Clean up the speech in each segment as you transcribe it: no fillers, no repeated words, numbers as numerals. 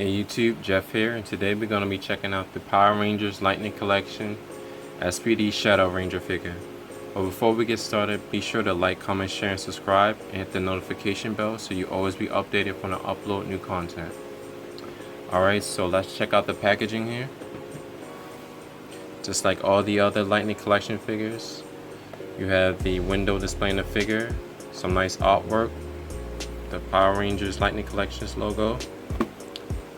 Hey YouTube, Jeff here, and today we're going to be checking out the Power Rangers Lightning Collection S.P.D Shadow Ranger figure. But before we get started, be sure to like, comment, share, and subscribe, and hit the notification bell so you always be updated when I upload new content. Alright, so let's check out the packaging here. Just like all the other Lightning Collection figures, you have the window displaying the figure, some nice artwork, the Power Rangers Lightning Collections logo.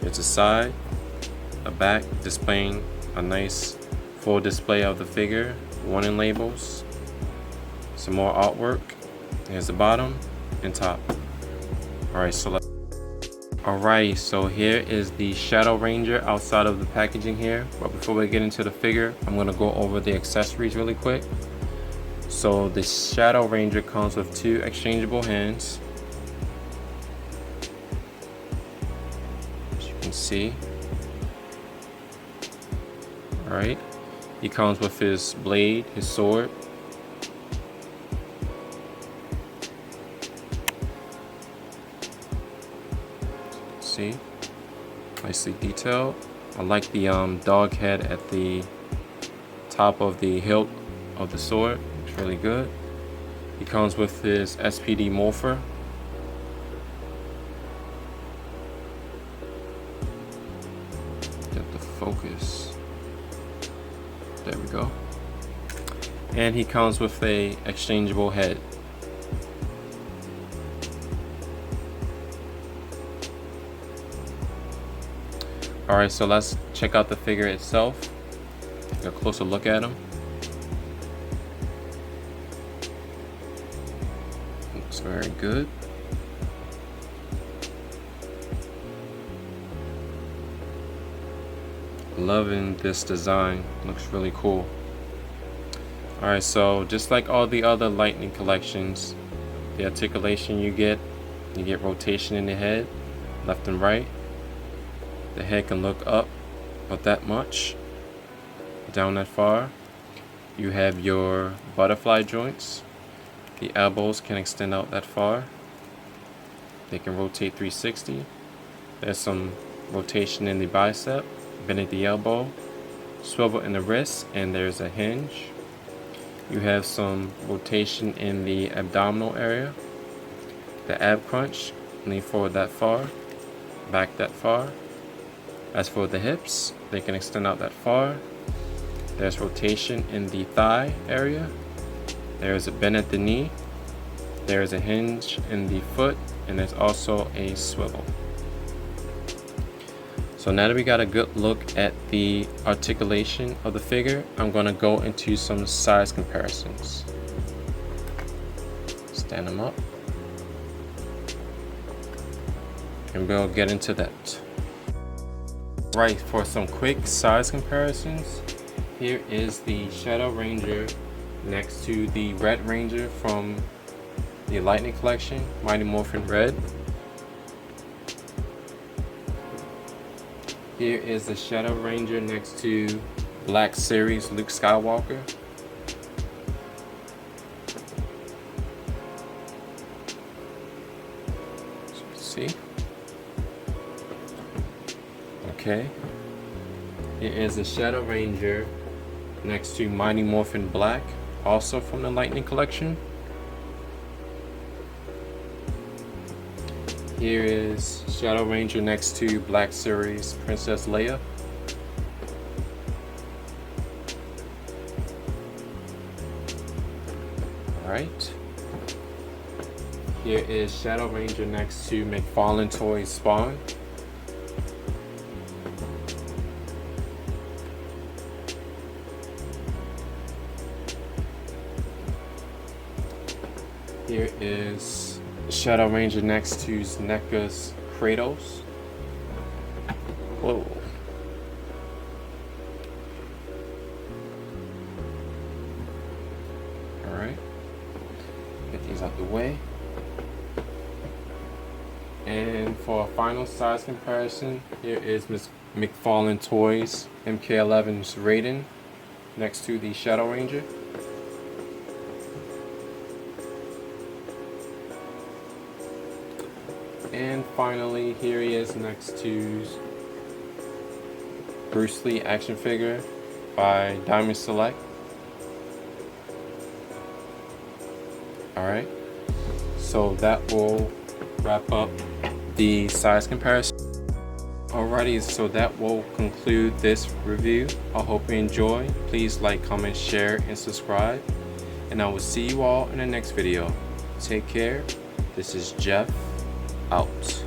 It's a side, a back displaying a nice full display of the figure, warning labels, some more artwork. Here's the bottom and top. Alright, so here is the Shadow Ranger outside of the packaging here. But before we get into the figure, I'm going to go over the accessories really quick. So the Shadow Ranger comes with two exchangeable hands. See, alright, he comes with his blade, his sword, see, nicely detailed. I like the dog head at the top of the hilt of the sword. It's really good. He comes with his S.P.D morpher. Get the focus. There we go. And he comes with a exchangeable head. Alright, so let's check out the figure itself. Take a closer look at him. Looks very good. Loving this design, looks really cool. Alright, so just like all the other Lightning collections, the articulation you get rotation in the head, left and right. The head can look up about that much, down that far. You have your butterfly joints. The elbows can extend out that far. They can rotate 360. There's some rotation in the bicep, bend at the elbow, swivel in the wrist, and there's a hinge. You have some rotation in the abdominal area. The ab crunch, lean forward that far, back that far. As for the hips, they can extend out that far. There's rotation in the thigh area. There's a bend at the knee. There's a hinge in the foot, and there's also a swivel. So now that we got a good look at the articulation of the figure, I'm going to go into some size comparisons. Stand them up. And we'll get into that. Right, for some quick size comparisons, here is the Shadow Ranger next to the Red Ranger from the Lightning Collection, Mighty Morphin Red. Here is the Shadow Ranger next to Black Series Luke Skywalker. So you see. Okay. Here is the Shadow Ranger next to Mighty Morphin Black, also from the Lightning Collection. Here is Shadow Ranger next to Black Series Princess Leia. Alright. Here is Shadow Ranger next to McFarlane Toys Spawn. Here is Shadow Ranger next to NECA's Kratos. Whoa. Alright. Get these out the way. And for a final size comparison, here is Miss McFarlane Toys MK11's Raiden next to the Shadow Ranger. And finally, here he is next to Bruce Lee action figure by Diamond Select. Alright, so that will wrap up the size comparison. Alrighty, so that will conclude this review. I hope you enjoy. Please like, comment, share, and subscribe. And I will see you all in the next video. Take care. This is Jeff, out.